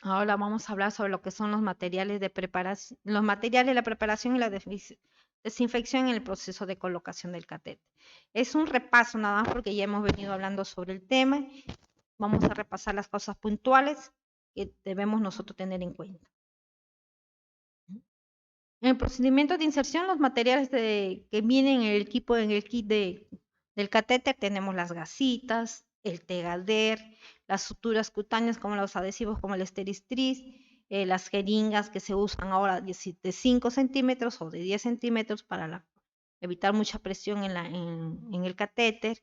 Ahora vamos a hablar sobre lo que son los materiales de preparación, los materiales, la preparación y la desinfección en el proceso de colocación del catéter. Es un repaso nada más porque ya hemos venido hablando sobre el tema. Vamos a repasar las cosas puntuales que debemos nosotros tener en cuenta. En el procedimiento de inserción, los materiales que vienen en el equipo, en el kit del catéter, tenemos las gasitas, el tegader, las suturas cutáneas como los adhesivos como el Steristriz, las jeringas que se usan ahora de 5 centímetros o de 10 centímetros para evitar mucha presión en el catéter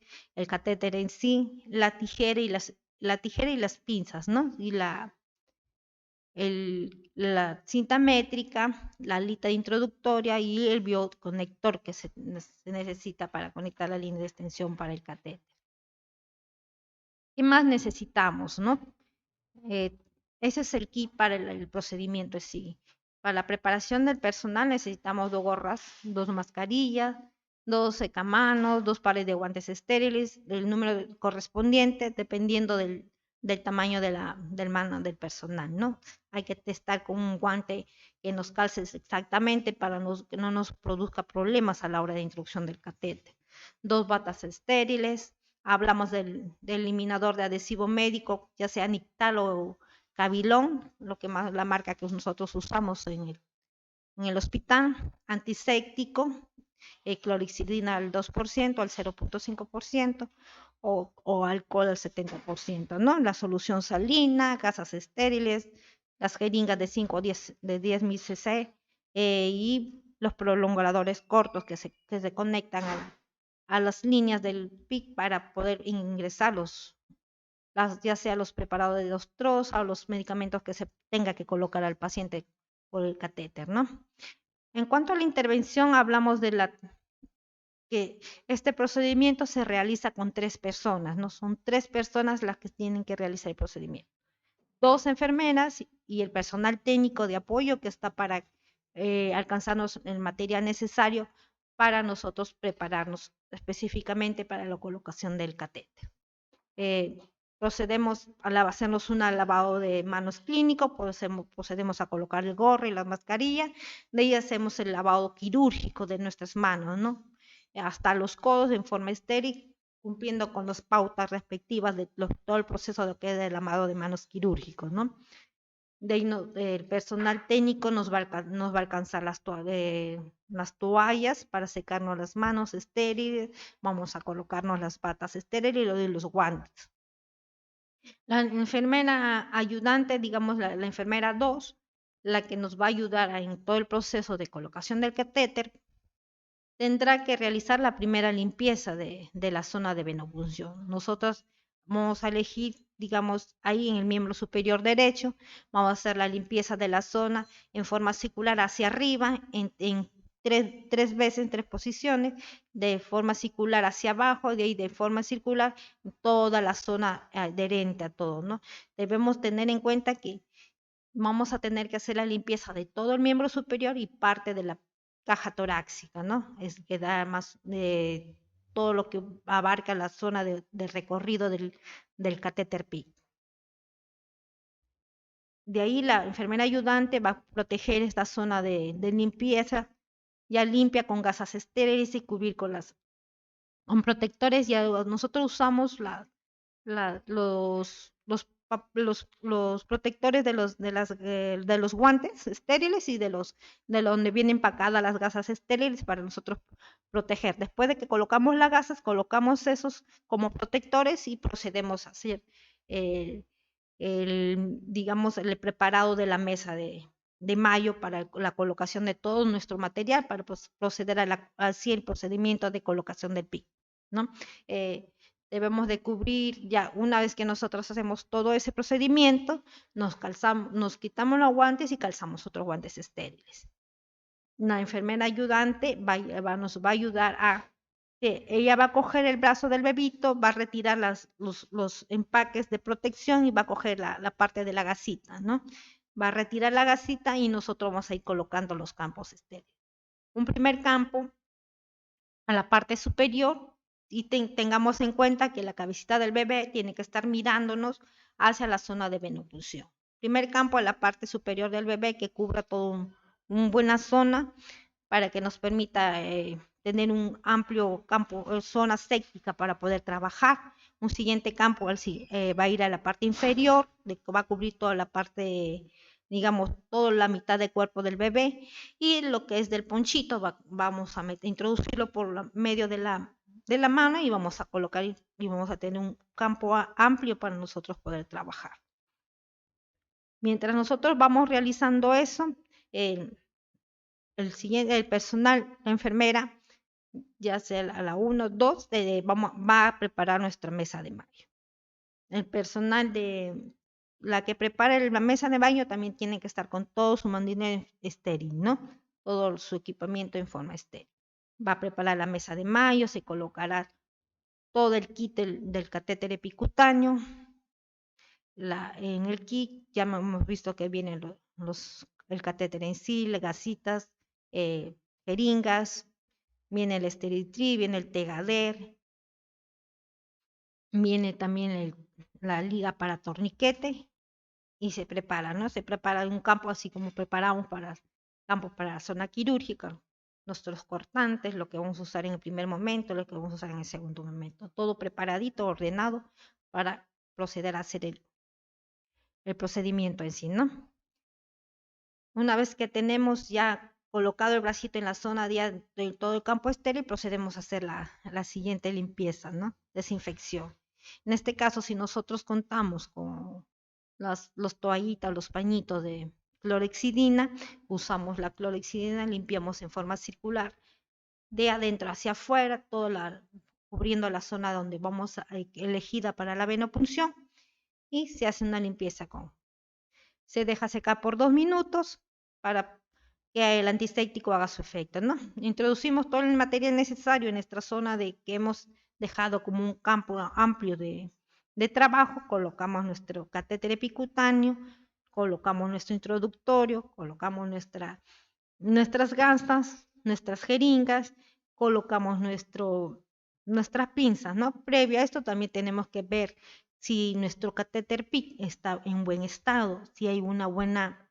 en sí, la tijera y las pinzas, ¿no? Y la cinta métrica, la alita introductoria y el bioconector que se necesita para conectar la línea de extensión para el catéter. ¿Qué más necesitamos, no? Eh, Ese es el kit para el procedimiento en sí. Para la preparación del personal necesitamos 2 gorras, 2 mascarillas, 2 secamanos, 2 pares de guantes estériles, el número correspondiente dependiendo del tamaño del mano del personal, ¿no? Hay que testar con un guante que nos calce exactamente para que no nos produzca problemas a la hora de introducción del catéter. 2 batas estériles, hablamos del eliminador de adhesivo médico, ya sea Nictal o Cavilón, lo que más la marca que nosotros usamos en el hospital, antiséptico, clorexidina al 2%, al 0,5%, o alcohol al 70%, ¿no? La solución salina, gasas estériles, las jeringas de 5 o 10.000 cc y los prolongadores cortos que se conectan a las líneas del PIC para poder ingresar ya sea los preparados de dextrosa o los medicamentos que se tenga que colocar al paciente por el catéter, ¿no? En cuanto a la intervención, hablamos que este procedimiento se realiza con 3 personas, ¿no? Son 3 personas las que tienen que realizar el procedimiento. 2 enfermeras y el personal técnico de apoyo que está para alcanzarnos el material necesario para nosotros prepararnos específicamente para la colocación del catéter. Eh, Procedemos a hacernos un lavado de manos clínico, procedemos a colocar el gorro y la mascarilla, de ahí hacemos el lavado quirúrgico de nuestras manos, ¿no? Hasta los codos en forma estéril, cumpliendo con las pautas respectivas de todo el proceso de que es el lavado de manos quirúrgicos, ¿no? De ahí el personal técnico nos va a alcanzar las toallas para secarnos las manos estériles, vamos a colocarnos las patas estériles y los guantes. La enfermera ayudante, digamos la enfermera 2, la que nos va a ayudar en todo el proceso de colocación del catéter, tendrá que realizar la primera limpieza de la zona de venopunción. Nosotros vamos a elegir, digamos, ahí en el miembro superior derecho, vamos a hacer la limpieza de la zona en forma circular hacia arriba, en tres veces, en 3 posiciones, de forma circular hacia abajo, de ahí de forma circular, toda la zona adherente a todo, ¿no? Debemos tener en cuenta que vamos a tener que hacer la limpieza de todo el miembro superior y parte de la caja torácica, ¿no? Es que da más de todo lo que abarca la zona de recorrido del catéter PIC. De ahí la enfermera ayudante va a proteger esta zona de limpieza, ya limpia con gasas estériles y cubrir con protectores. Ya nosotros usamos los protectores de los guantes estériles y de donde vienen empacadas las gasas estériles para nosotros proteger. Después de que colocamos las gasas, colocamos esos como protectores y procedemos a hacer eh, digamos, el preparado de la mesa de mayo para la colocación de todo nuestro material para proceder así el procedimiento de colocación del PIC, ¿no? Eh, Debemos de cubrir, ya una vez que nosotros hacemos todo ese procedimiento, nos quitamos los guantes y calzamos otros guantes estériles. Una enfermera ayudante nos va a ayudar que ella va a coger el brazo del bebito, va a retirar los empaques de protección y va a coger la parte de la gasita, ¿no? Va a retirar la gasita y nosotros vamos a ir colocando los campos estériles. Un primer campo a la parte superior y tengamos en cuenta que la cabecita del bebé tiene que estar mirándonos hacia la zona de venopunción. primer campo a la parte superior del bebé que cubra toda una buena zona para que nos permita tener un amplio campo, zona séptica para poder trabajar. Un siguiente campo va a ir a la parte inferior, que va a cubrir toda la parte, digamos, toda la mitad del cuerpo del bebé, y lo que es del ponchito vamos a introducirlo por medio de la mano y vamos a colocar y vamos a tener un campo amplio para nosotros poder trabajar. Mientras nosotros vamos realizando eso, el personal, la enfermera, ya sea a la 1, 2, va a preparar nuestra mesa de baño. El personal de la que prepara la mesa de baño también tiene que estar con todo su mandil estéril, ¿no? Todo su equipamiento en forma estéril. Va a preparar la mesa de baño, se colocará todo el kit del catéter epicutáneo. En el kit ya hemos visto que vienen el catéter en sí, las gasitas, jeringas, viene el Steriltree, viene el Tegader, viene también la liga para torniquete y se prepara, ¿no? Se prepara un campo así como preparamos para campo para la zona quirúrgica, nuestros cortantes, lo que vamos a usar en el primer momento, lo que vamos a usar en el segundo momento, todo preparadito, ordenado para proceder a hacer el procedimiento en sí, ¿no? Una vez que tenemos ya colocado el bracito en la zona de todo el campo estéril, procedemos a hacer la siguiente limpieza, ¿no? Desinfección. En este caso, si nosotros contamos con los toallitas, los pañitos de clorexidina, usamos la clorexidina, limpiamos en forma circular de adentro hacia afuera, cubriendo la zona donde vamos elegida para la venopunción, y se hace una limpieza se deja secar por 2 minutos para que el antiséptico haga su efecto, ¿no? Introducimos todo el material necesario en nuestra zona que hemos dejado como un campo amplio de trabajo, colocamos nuestro catéter epicutáneo, colocamos nuestro introductorio, colocamos nuestras gastas, nuestras jeringas, colocamos nuestras pinzas, ¿no? Previo a esto también tenemos que ver si nuestro catéter PIC está en buen estado, si hay una buena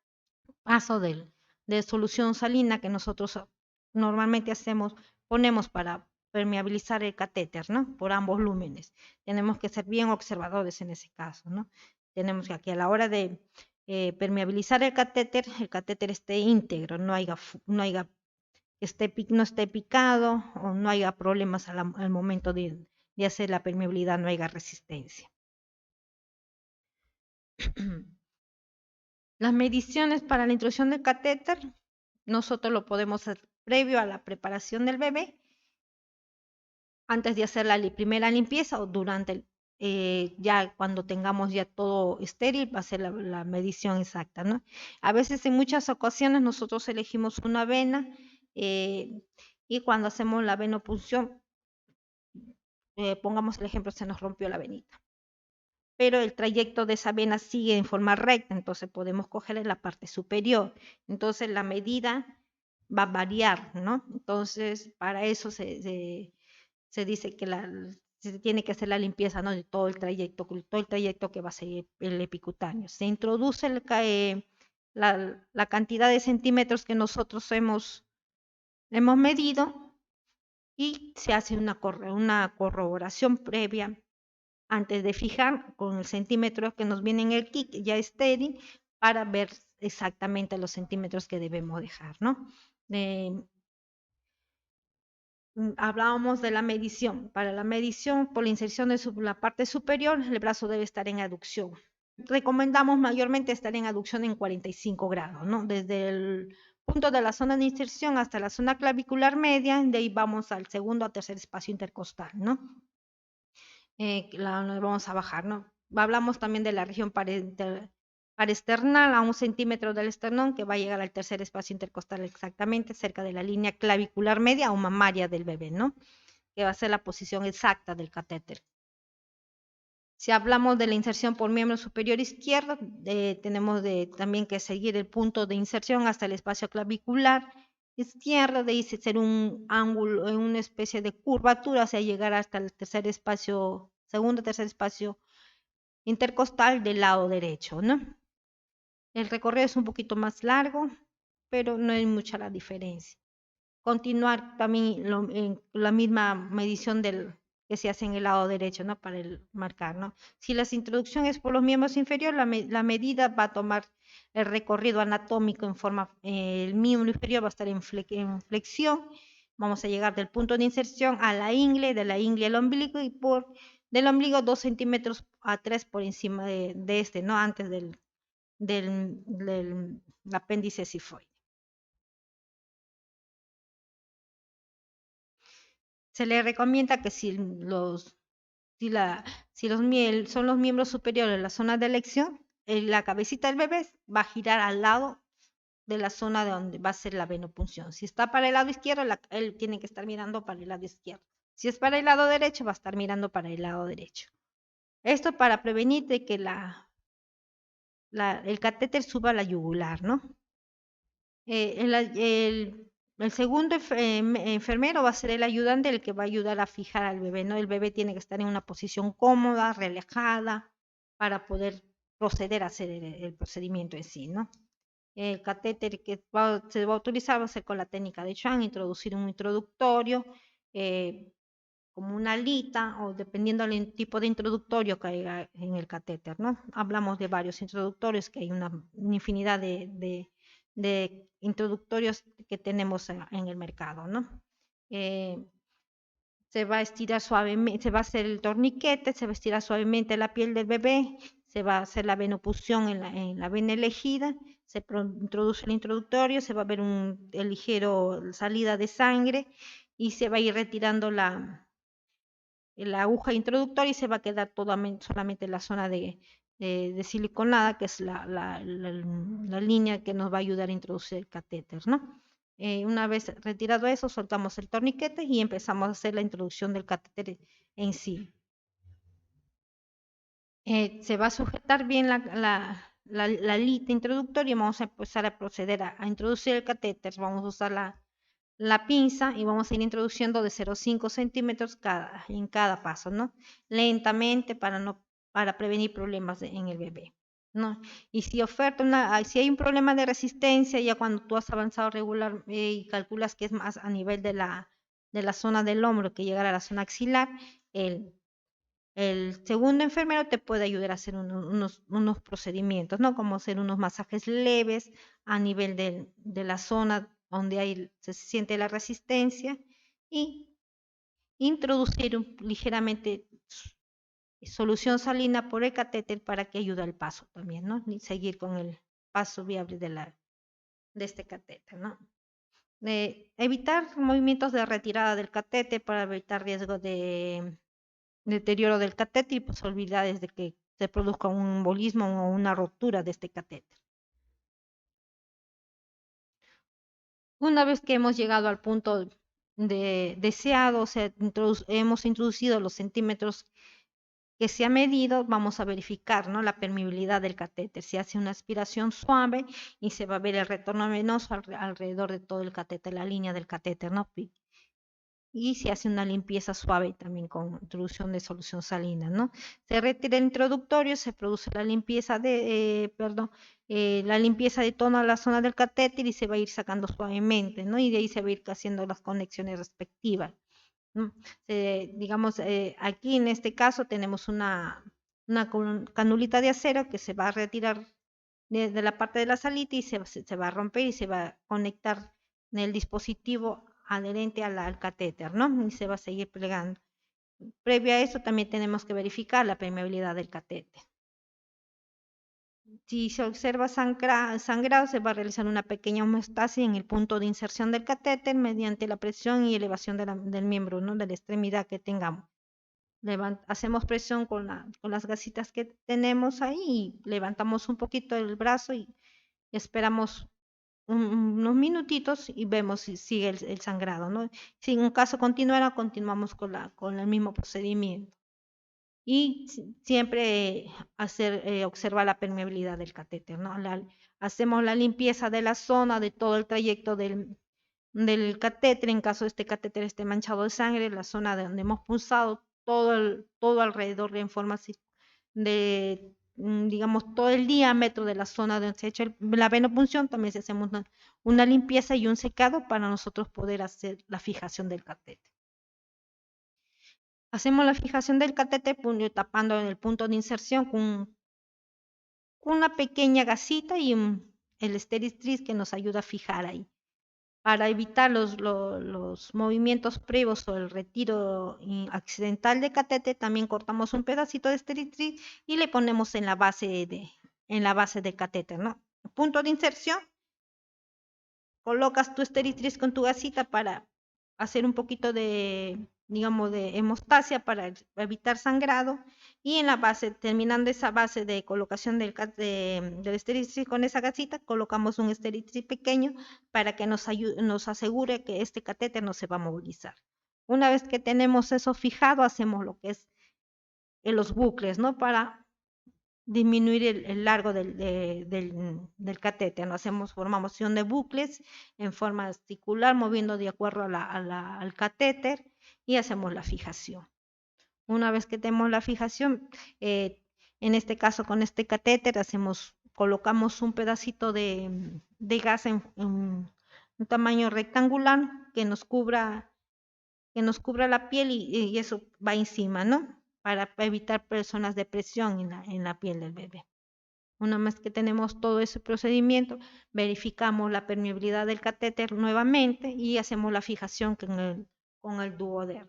paso de solución salina que nosotros normalmente ponemos para permeabilizar el catéter, ¿no? Por ambos lúmenes. Tenemos que ser bien observadores en ese caso, ¿no? Tenemos que a la hora de permeabilizar el catéter esté íntegro, no esté picado o no haya problemas al momento de hacer la permeabilidad, no haya resistencia. Las mediciones para la introducción del catéter, nosotros lo podemos hacer previo a la preparación del bebé, antes de hacer la primera limpieza o durante ya cuando tengamos ya todo estéril, va a ser la medición exacta, ¿no? A veces en muchas ocasiones nosotros elegimos una vena y cuando hacemos la venopunción, pongamos el ejemplo, se nos rompió la venita, pero el trayecto de esa vena sigue en forma recta, entonces podemos coger en la parte superior. Entonces la medida va a variar, ¿no? Entonces para eso se dice que se tiene que hacer la limpieza, ¿no? De todo el trayecto que va a seguir el epicutáneo. Se introduce la cantidad de centímetros que nosotros hemos medido y se hace una corroboración previa antes de fijar con el centímetro que nos viene en el kit ya estéril para ver exactamente los centímetros que debemos dejar, ¿no? Hablábamos de la medición. Para la medición por la inserción de la parte superior, el brazo debe estar en aducción. Recomendamos mayormente estar en aducción en 45 grados, ¿no? Desde el punto de la zona de inserción hasta la zona clavicular media, de ahí vamos al segundo a tercer espacio intercostal, ¿no? Vamos a bajar, ¿no? Hablamos también de la región paresternal a 1 centímetro del esternón, que va a llegar al tercer espacio intercostal exactamente, cerca de la línea clavicular media o mamaria del bebé, ¿no? Que va a ser la posición exacta del catéter. Si hablamos de la inserción por miembro superior izquierdo, tenemos también que seguir el punto de inserción hasta el espacio clavicular izquierdo, de ahí ser un ángulo, una especie de curvatura, o sea, llegar hasta el segundo, tercer espacio intercostal del lado derecho, ¿no? El recorrido es un poquito más largo, pero no es mucha la diferencia. Continuar también en la misma medición que se hace en el lado derecho, ¿no? Para marcar, ¿no? Si la introducción es por los miembros inferiores, la medida va a tomar el recorrido anatómico en forma, el miembro inferior va a estar en flexión, vamos a llegar del punto de inserción a la ingle, de la ingle al ombligo y del ombligo 2 centímetros a 3 por encima de este, ¿no? Antes del apéndice cifoide. Se le recomienda que son los miembros superiores de la zona de elección, la cabecita del bebé va a girar al lado de la zona de donde va a ser la venopunción. Si está para el lado izquierdo, él tiene que estar mirando para el lado izquierdo. Si es para el lado derecho, va a estar mirando para el lado derecho. Esto para prevenir de que el catéter suba a la yugular, ¿no? El segundo enfermero va a ser el ayudante, el que va a ayudar a fijar al bebé, ¿no? El bebé tiene que estar en una posición cómoda, relajada, para poder proceder a hacer el procedimiento en sí, ¿no? El catéter que se va a utilizar va a ser con la técnica de Schwann, introducir un introductorio, como una alita, o dependiendo del tipo de introductorio que haya en el catéter, ¿no? Hablamos de varios introductorios, que hay una infinidad de introductorios que tenemos en el mercado, ¿no? Se va a estirar suavemente, se va a hacer el torniquete, se va a estirar suavemente la piel del bebé, se va a hacer la venopunción en la vena elegida, se introduce el introductorio, se va a ver el ligero salida de sangre y se va a ir retirando la aguja introductoria y se va a quedar solamente la zona de siliconada, que es la línea que nos va a ayudar a introducir el catéter, ¿no? Una vez retirado eso, soltamos el torniquete y empezamos a hacer la introducción del catéter en sí. Se va a sujetar bien la alita introductoria y vamos a empezar a proceder a introducir el catéter. Vamos a usar la pinza y vamos a ir introduciendo de 0,5 centímetros en cada paso, ¿no? Lentamente para prevenir problemas en el bebé, ¿no? Y si si hay un problema de resistencia, ya cuando tú has avanzado regular y calculas que es más a nivel de la zona del hombro que llegar a la zona axilar, el segundo enfermero te puede ayudar a hacer unos procedimientos, ¿no? Como hacer unos masajes leves a nivel de la zona donde se siente la resistencia y introducir ligeramente solución salina por el catéter para que ayude al paso también, ¿no? Y seguir con el paso viable de este catéter, ¿no? Evitar movimientos de retirada del catéter para evitar riesgo de deterioro del catéter y posibilidades de que se produzca un embolismo o una rotura de este catéter. Una vez que hemos llegado al punto deseado, o sea, hemos introducido los centímetros que se ha medido, vamos a verificar, ¿no? La permeabilidad del catéter. Se hace una aspiración suave y se va a ver el retorno venoso alrededor de todo el catéter, la línea del catéter, ¿no? Y se hace una limpieza suave también con introducción de solución salina, ¿no? Se retira el introductorio, se produce la limpieza la limpieza de toda la zona del catéter y se va a ir sacando suavemente, ¿no? Y de ahí se va a ir haciendo las conexiones respectivas, ¿no? Digamos, aquí en este caso tenemos una canulita de acero que se va a retirar de la parte de la salita y se va a romper y se va a conectar en el dispositivo adherente al catéter, ¿no? Y se va a seguir plegando. Previo a eso también tenemos que verificar la permeabilidad del catéter. Si se observa sangrado, se va a realizar una pequeña homeostasis en el punto de inserción del catéter mediante la presión y elevación del miembro, ¿no? De la extremidad que tengamos. Hacemos presión con las gasitas que tenemos ahí y levantamos un poquito el brazo y esperamos unos minutitos y vemos si sigue el sangrado, ¿no? Si en un caso continuara, continuamos con el mismo procedimiento. Y siempre observar la permeabilidad del catéter, ¿no? Hacemos la limpieza de la zona, de todo el trayecto del catéter, en caso de este catéter esté manchado de sangre, la zona de donde hemos pulsado, todo alrededor en forma de digamos, todo el diámetro de la zona donde se ha hecho la venopunción. También se hacemos una limpieza y un secado para nosotros poder hacer la fijación del catéter. Hacemos la fijación del catéter tapando en el punto de inserción con una pequeña gasita y el Steri-Tris que nos ayuda a fijar ahí. Para evitar los movimientos previos o el retiro accidental de catéter, también cortamos un pedacito de Steri-Tris y le ponemos en la base del catéter, ¿no? Punto de inserción, colocas tu Steri-Tris con tu gasita para hacer un poquito de, digamos, de hemostasia para evitar sangrado, y en la base, terminando esa base de colocación del Steri-Tris con esa gasita, colocamos un Steri-Tris pequeño para que nos asegure que este catéter no se va a movilizar. Una vez que tenemos eso fijado, hacemos lo que es los bucles, ¿no? Para disminuir el largo del catéter, ¿no? Formamos acción de bucles en forma circular, moviendo de acuerdo al catéter, y hacemos la fijación. Una vez que tenemos la fijación, en este caso con este catéter, colocamos un pedacito de gas en un tamaño rectangular que nos cubra la piel, y eso va encima, ¿no? Para evitar zonas de presión en la piel del bebé. Una vez que tenemos todo ese procedimiento, verificamos la permeabilidad del catéter nuevamente y hacemos la fijación con el duoderm.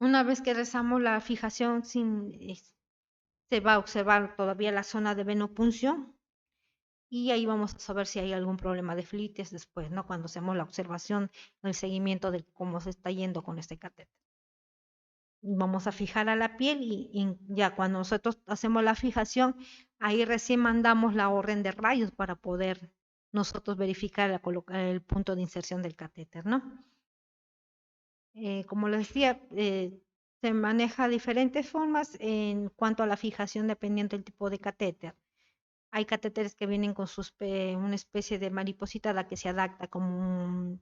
Una vez que realizamos la fijación, se va a observar todavía la zona de venopunción, y ahí vamos a saber si hay algún problema de flites después, ¿no? Cuando hacemos la observación, el seguimiento de cómo se está yendo con este catéter. Vamos a fijar a la piel, y ya cuando nosotros hacemos la fijación, ahí recién mandamos la orden de rayos para poder nosotros verificar, colocar el punto de inserción del catéter, ¿no? Como les decía, se maneja diferentes formas en cuanto a la fijación dependiendo del tipo de catéter. Hay catéteres que vienen con una especie de mariposita a la que se adapta como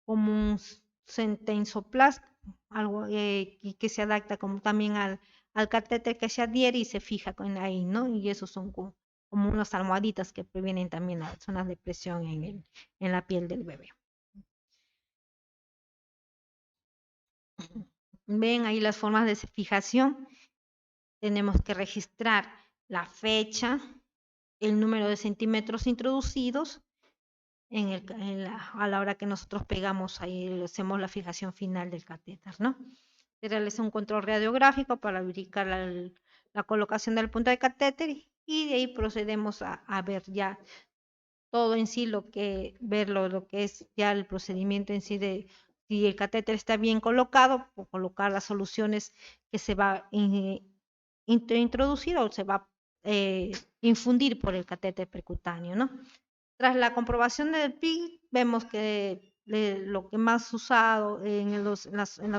un Sentensoplast, algo y que se adapta como también al catéter que se adhiere y se fija ahí, ¿no? Y esos son como unas almohaditas que previenen también las zonas de presión en la piel del bebé. Ven ahí las formas de fijación. Tenemos que registrar la fecha, el número de centímetros introducidos a la hora que nosotros pegamos ahí, hacemos la fijación final del catéter, ¿no? Se realiza un control radiográfico para verificar la colocación del punto de catéter, y de ahí procedemos a ver ya todo en sí, lo que es ya el procedimiento en sí de si el catéter está bien colocado, o colocar las soluciones que se va a introducir o se va a infundir por el catéter percutáneo, ¿no? Tras la comprobación del PIC, vemos que lo que más usado en los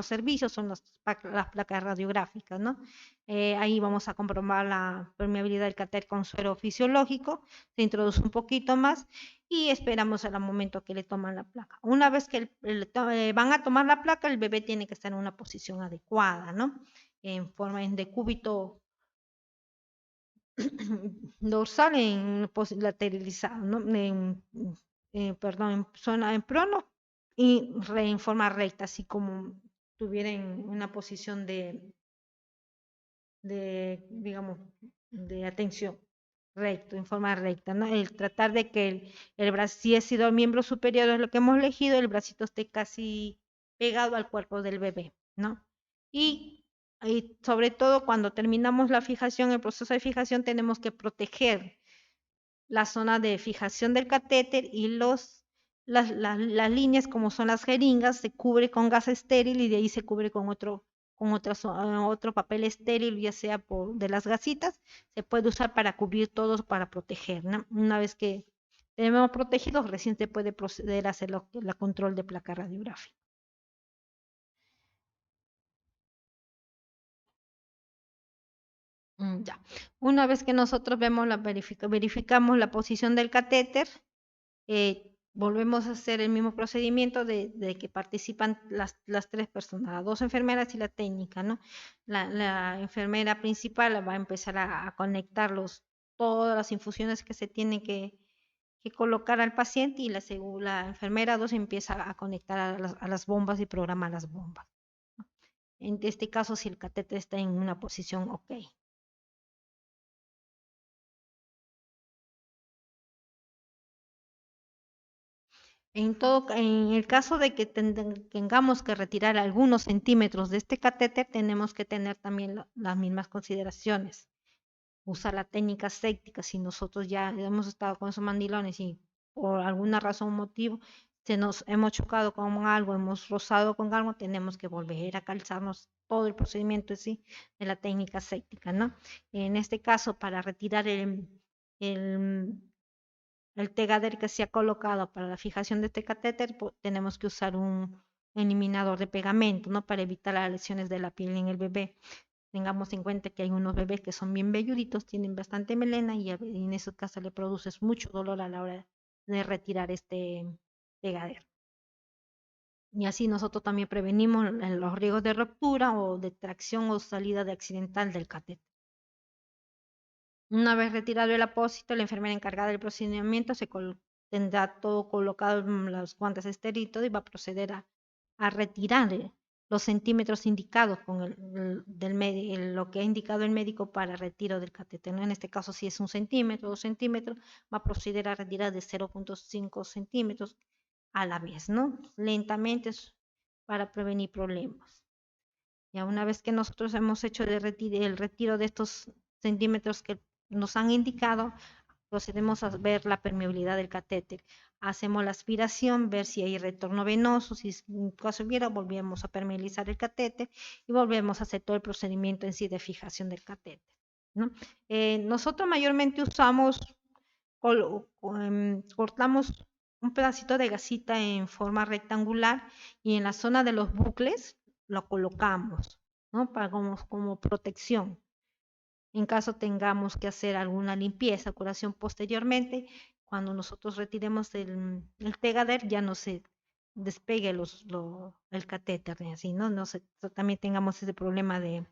servicios son las placas radiográficas, ¿no? Ahí vamos a comprobar la permeabilidad del catéter con suero fisiológico, se introduce un poquito más y esperamos al momento que le toman la placa. Una vez que van a tomar la placa, el bebé tiene que estar en una posición adecuada, ¿no? En forma de decúbito dorsal en lateralizado, ¿no? Perdón, en zona en prono y en forma recta, así como estuviera en una posición digamos, de atención recto, en forma recta, ¿no? El tratar de que el brazo, si ha sido el miembro superior es lo que hemos elegido, el bracito esté casi pegado al cuerpo del bebé, ¿no? Y sobre todo cuando terminamos la fijación, el proceso de fijación, tenemos que proteger la zona de fijación del catéter, y las líneas, como son las jeringas, se cubre con gas estéril y de ahí se cubre con otro papel estéril, ya sea de las gasitas, se puede usar para cubrir todo, para proteger, ¿no? Una vez que tenemos protegidos, recién se puede proceder a hacer la control de placa radiográfica. Ya. Una vez que nosotros verificamos la posición del catéter, volvemos a hacer el mismo procedimiento de que participan las tres personas, las dos enfermeras y la técnica, ¿no? La enfermera principal va a empezar a conectar todas las infusiones que se tienen que colocar al paciente y la enfermera 2 empieza a conectar a las bombas y programa las bombas. En este caso, si el catéter está en una posición ok. En el caso de que tengamos que retirar algunos centímetros de este catéter, tenemos que tener también las mismas consideraciones. Usar la técnica séptica, si nosotros ya hemos estado con esos mandilones y por alguna razón o motivo se nos hemos chocado con algo, hemos rozado con algo, tenemos que volver a calzarnos todo el procedimiento en sí de la técnica séptica, ¿no? En este caso, para retirar el el tegader que se ha colocado para la fijación de este catéter, tenemos que usar un eliminador de pegamento, ¿no? Para evitar las lesiones de la piel en el bebé. Tengamos en cuenta que hay unos bebés que son bien velluditos, tienen bastante melena y en esos casos le produces mucho dolor a la hora de retirar este pegader. Y así nosotros también prevenimos los riesgos de ruptura o de tracción o salida de accidental del catéter. Una vez retirado el apósito, la enfermera encargada del procedimiento tendrá todo colocado en los guantes estériles y va a proceder a retirar los centímetros indicados con lo que ha indicado el médico para retiro del catéter, ¿no? En este caso, si es 1 centímetro, 2 centímetros, va a proceder a retirar de 0,5 centímetros a la vez, ¿no? Lentamente para prevenir problemas. Ya una vez que nosotros hemos hecho el retiro de estos centímetros que nos han indicado, procedemos a ver la permeabilidad del catéter. Hacemos la aspiración, ver si hay retorno venoso, si en caso hubiera, volvemos a permeabilizar el catéter y volvemos a hacer todo el procedimiento en sí de fijación del catéter, ¿no? Nosotros mayormente usamos, cortamos un pedacito de gasita en forma rectangular y en la zona de los bucles lo colocamos, ¿no? Para como protección. En caso tengamos que hacer alguna limpieza, curación posteriormente, cuando nosotros retiremos el tegader ya no se despegue el catéter, así, ¿no? No se, también tengamos ese problema de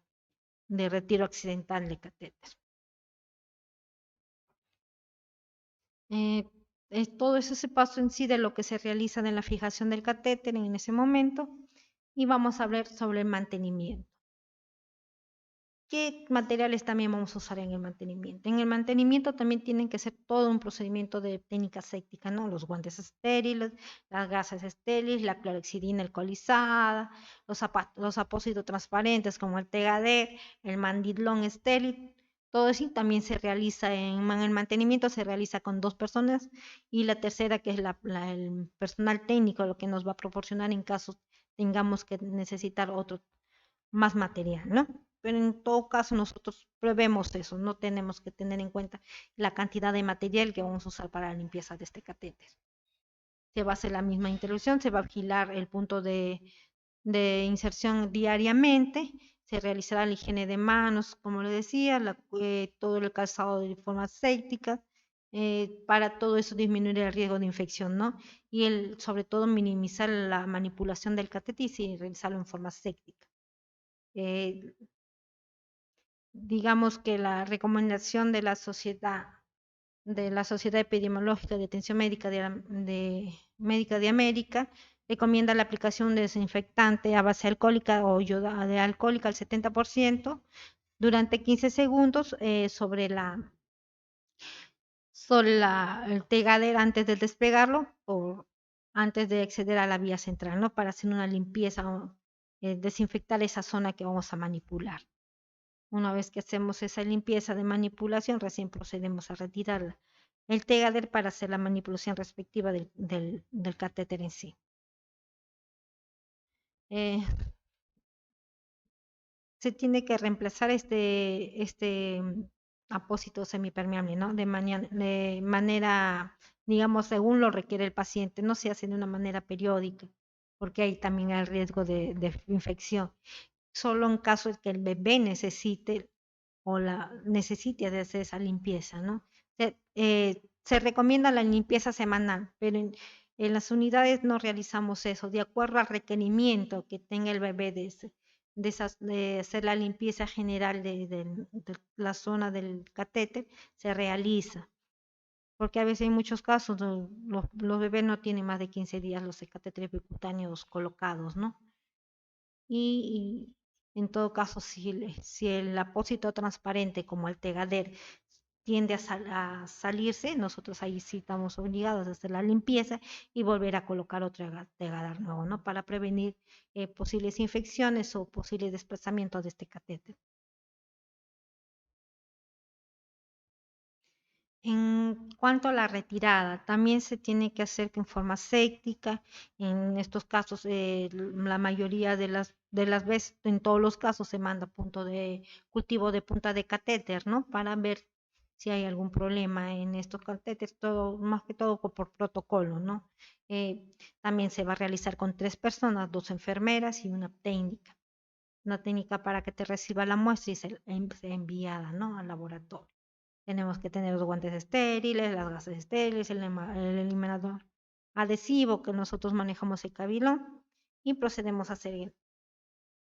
retiro accidental de catéter. Todo eso se paso en sí de lo que se realiza en la fijación del catéter en ese momento y vamos a hablar sobre el mantenimiento. ¿Qué materiales también vamos a usar en el mantenimiento? En el mantenimiento también tienen que ser todo un procedimiento de técnica séptica, ¿no? Los guantes estériles, las gasas estériles, la clorexidina alcoholizada, los apósitos transparentes como el tegader, el mandilón estéril, todo eso también se realiza en el mantenimiento, se realiza con 2 personas y la tercera que es el personal técnico, lo que nos va a proporcionar en caso tengamos que necesitar otro más material, ¿no? Pero en todo caso nosotros prevemos eso, no tenemos que tener en cuenta la cantidad de material que vamos a usar para la limpieza de este catéter. Se va a hacer la misma intervención, se va a vigilar el punto de inserción diariamente, se realizará la higiene de manos, como le decía, todo el calzado de forma aséptica, para todo eso disminuir el riesgo de infección, ¿no? Y sobre todo minimizar la manipulación del catéter y realizarlo en forma aséptica. Digamos que la recomendación de la Sociedad Epidemiológica de Atención Médica Médica de América recomienda la aplicación de desinfectante a base alcohólica o de alcohólica al 70% durante 15 segundos el tegader antes de despegarlo o antes de acceder a la vía central, ¿no? Para hacer una limpieza o desinfectar esa zona que vamos a manipular. Una vez que hacemos esa limpieza de manipulación, recién procedemos a retirar el tegader para hacer la manipulación respectiva del catéter en sí. Se tiene que reemplazar este apósito semipermeable, ¿no? De manera, digamos, según lo requiere el paciente, no se hace de una manera periódica, porque hay también el riesgo de infección. Solo en caso de que el bebé necesite necesite de hacer esa limpieza, ¿no? Se recomienda la limpieza semanal, pero En las unidades no realizamos eso, de acuerdo al requerimiento que tenga el bebé de hacer la limpieza general de la zona del catéter, se realiza. Porque a veces hay muchos casos, los bebés no tienen más de 15 días los catéteres percutáneos colocados, ¿no? Y en todo caso, si el apósito transparente como el tegader tiende a salirse, nosotros ahí sí estamos obligados a hacer la limpieza y volver a colocar otro tegader nuevo, ¿no? Para prevenir posibles infecciones o posibles desplazamientos de este catéter. En cuanto a la retirada, también se tiene que hacer en forma séptica. En estos casos, la mayoría de las veces, en todos los casos, se manda punto de cultivo de punta de catéter, ¿no? Para ver si hay algún problema en estos catéteres, todo, más que todo por protocolo, ¿no? Eh, También se va a realizar con 3 personas, 2 enfermeras y una técnica. Una técnica para que te reciba la muestra y sea enviada, ¿no? Al laboratorio. Tenemos que tener los guantes estériles, las gasas estériles, el eliminador adhesivo que nosotros manejamos el cabilón y procedemos a hacer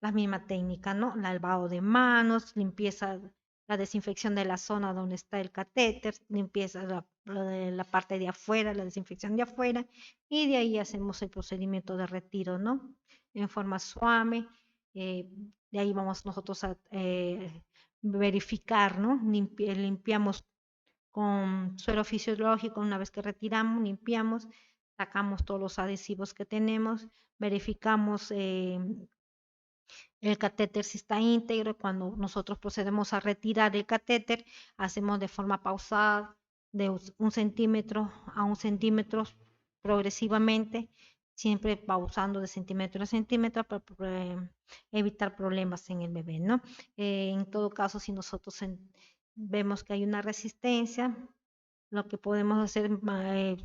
la misma técnica, ¿no? Lavado de manos, limpieza, la desinfección de la zona donde está el catéter, limpieza de la parte de afuera, la desinfección de afuera y de ahí hacemos el procedimiento de retiro, ¿no? En forma suave, de ahí vamos nosotros a verificar, ¿no? Limpiamos con suero fisiológico, una vez que retiramos, limpiamos, sacamos todos los adhesivos que tenemos, verificamos el catéter si está íntegro. Cuando nosotros procedemos a retirar el catéter, hacemos de forma pausada, de 1 centímetro a 1 centímetro progresivamente, siempre pausando de centímetro a centímetro para evitar problemas en el bebé, ¿no? En todo caso, si nosotros vemos que hay una resistencia, lo que podemos hacer es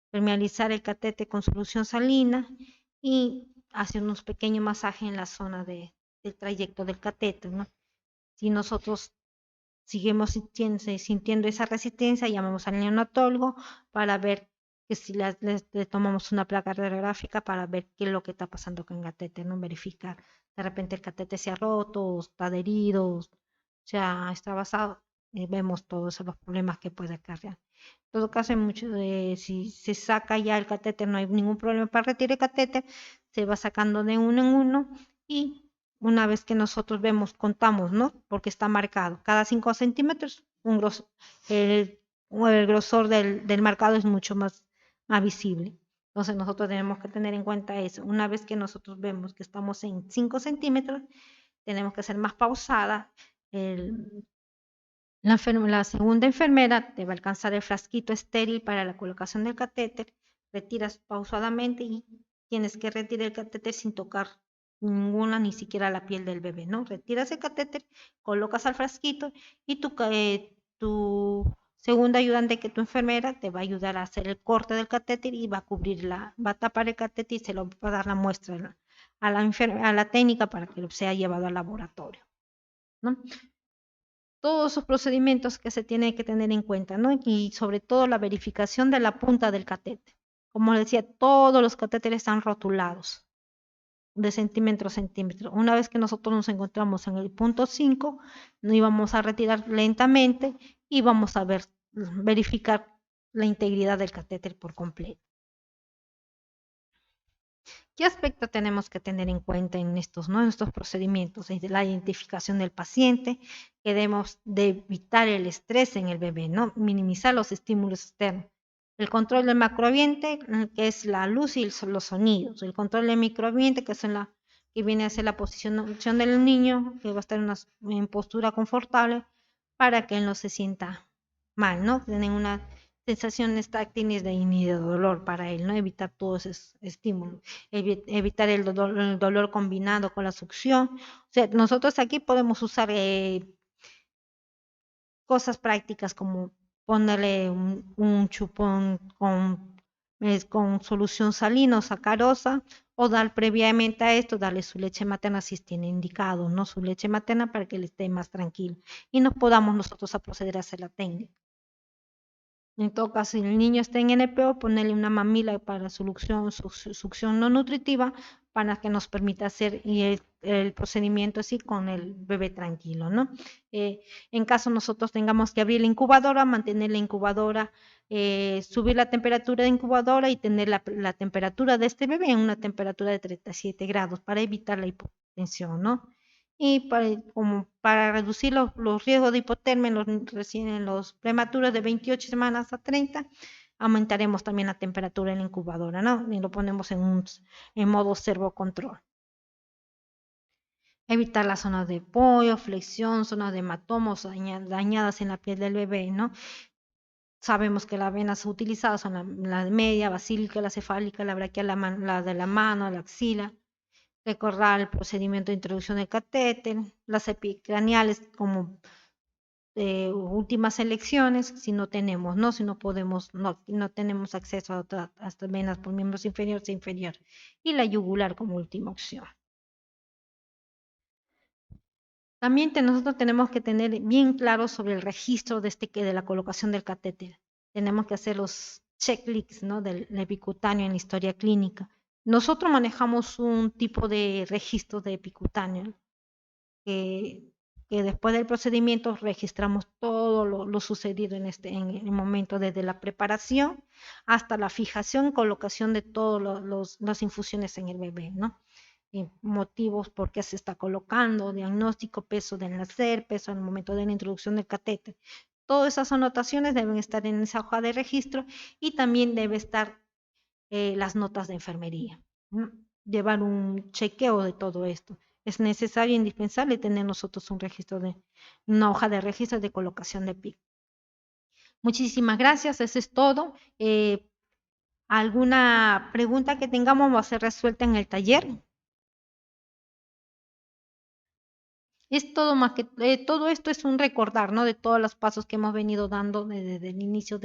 permeabilizar el catete con solución salina y hacer unos pequeños masajes en la zona del trayecto del catéter, ¿no? Si nosotros seguimos sintiendo esa resistencia, llamamos al neonatólogo para ver que si le tomamos una placa radiográfica para ver qué es lo que está pasando con el catéter, ¿no? Verificar. De repente el catéter se ha roto, está adherido, o sea, está basado, vemos todos los problemas que puede acarrear. En todo caso, si se saca ya el catéter, no hay ningún problema para retirar el catéter, se va sacando de uno en uno y una vez que nosotros vemos, contamos, ¿no? Porque está marcado, cada 5 centímetros, el grosor del marcado es mucho más visible. Entonces nosotros tenemos que tener en cuenta eso. Una vez que nosotros vemos que estamos en 5 centímetros, tenemos que ser más pausada. La segunda enfermera te va a alcanzar el frasquito estéril para la colocación del catéter, retiras pausadamente y tienes que retirar el catéter sin tocar ninguna, ni siquiera la piel del bebé, ¿no? Retiras el catéter, colocas al frasquito y tu segunda ayudante, que tu enfermera, te va a ayudar a hacer el corte del catéter y va a tapar el catéter y se lo va a dar la muestra a la técnica para que sea llevado al laboratorio, ¿no? Todos esos procedimientos que se tienen que tener en cuenta, ¿no? Y sobre todo la verificación de la punta del catéter. Como decía, todos los catéteres están rotulados de centímetro a centímetro. Una vez que nosotros nos encontramos en el punto 5, nos íbamos a retirar lentamente y vamos a verificar la integridad del catéter por completo. ¿Qué aspecto tenemos que tener en cuenta en estos, ¿no? En estos procedimientos? Desde la identificación del paciente, que debemos de evitar el estrés en el bebé, ¿no? Minimizar los estímulos externos. El control del macroambiente, que es la luz y los sonidos. El control del microambiente, que viene a ser la posición del niño, que va a estar en postura confortable para que él no se sienta mal, ¿no? Tienen una sensaciones táctiles ni de dolor para él, ¿no? Evitar todos esos estímulos, evitar el dolor combinado con la succión. O sea, nosotros aquí podemos usar cosas prácticas como ponerle un chupón con solución salina o sacarosa, o dar previamente a esto, darle su leche materna si tiene indicado, ¿no? Su leche materna para que él esté más tranquilo y nos podamos nosotros a proceder a hacer la técnica. En todo caso, si el niño está en NPO, ponerle una mamila para succión no nutritiva para que nos permita hacer el procedimiento así con el bebé tranquilo, ¿no? En caso nosotros tengamos que abrir la incubadora, mantener la incubadora, subir la temperatura de incubadora y tener la temperatura de este bebé en una temperatura de 37 grados para evitar la hipotensión, ¿no? Y como para reducir los riesgos de hipotermia en los prematuros de 28 semanas a 30, aumentaremos también la temperatura en la incubadora, ¿no? Y lo ponemos en modo servocontrol. Evitar las zonas de pollo, flexión, zonas de hematomos dañadas en la piel del bebé, ¿no? Sabemos que las venas utilizadas son la media, basílica, la cefálica, la braquial, la de la mano, la axila. Recordar el procedimiento de introducción del catéter, las epicraniales como últimas elecciones, si no tenemos, ¿no? Si no podemos, no tenemos acceso a estas venas por miembros inferiores e inferior. Y la yugular como última opción. También nosotros tenemos que tener bien claro sobre el registro de la colocación del catéter. Tenemos que hacer los checklists, ¿no? Del epicutáneo en la historia clínica. Nosotros manejamos un tipo de registro de epicutáneo que después del procedimiento registramos todo lo sucedido en el momento, desde la preparación hasta la fijación y colocación de todas las infusiones en el bebé, ¿no? Motivos por qué se está colocando, diagnóstico, peso del nacer, peso en el momento de la introducción del catéter. Todas esas anotaciones deben estar en esa hoja de registro y también debe estar las notas de enfermería, ¿no? Llevar un chequeo de todo esto. Es necesario e indispensable tener nosotros una hoja de registro de colocación de PIC. Muchísimas gracias, eso es todo. ¿Alguna pregunta que tengamos va a ser resuelta en el taller? Es todo más que todo esto es un recordar, ¿no? De todos los pasos que hemos venido dando desde el inicio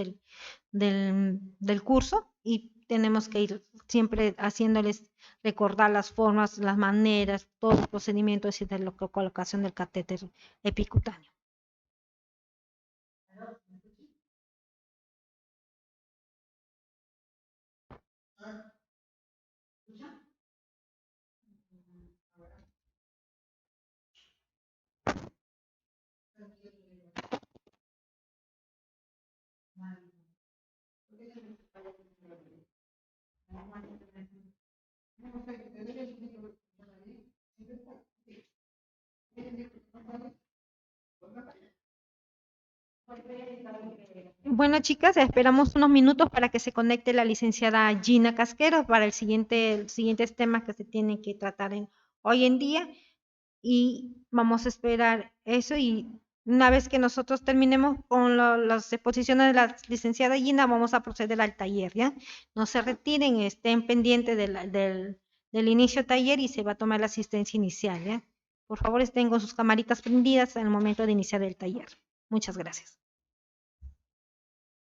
del curso y tenemos que ir siempre haciéndoles recordar las formas, las maneras, todo el procedimiento de la colocación del catéter epicutáneo. Bueno, chicas, esperamos unos minutos para que se conecte la licenciada Gina Casquero para los siguientes temas que se tienen que tratar hoy en día y vamos a esperar eso y una vez que nosotros terminemos con las exposiciones de la licenciada Gina, vamos a proceder al taller, ¿ya? No se retiren, estén pendientes del inicio del taller y se va a tomar la asistencia inicial, ¿ya? Por favor, estén con sus camaritas prendidas en el momento de iniciar el taller. Muchas gracias.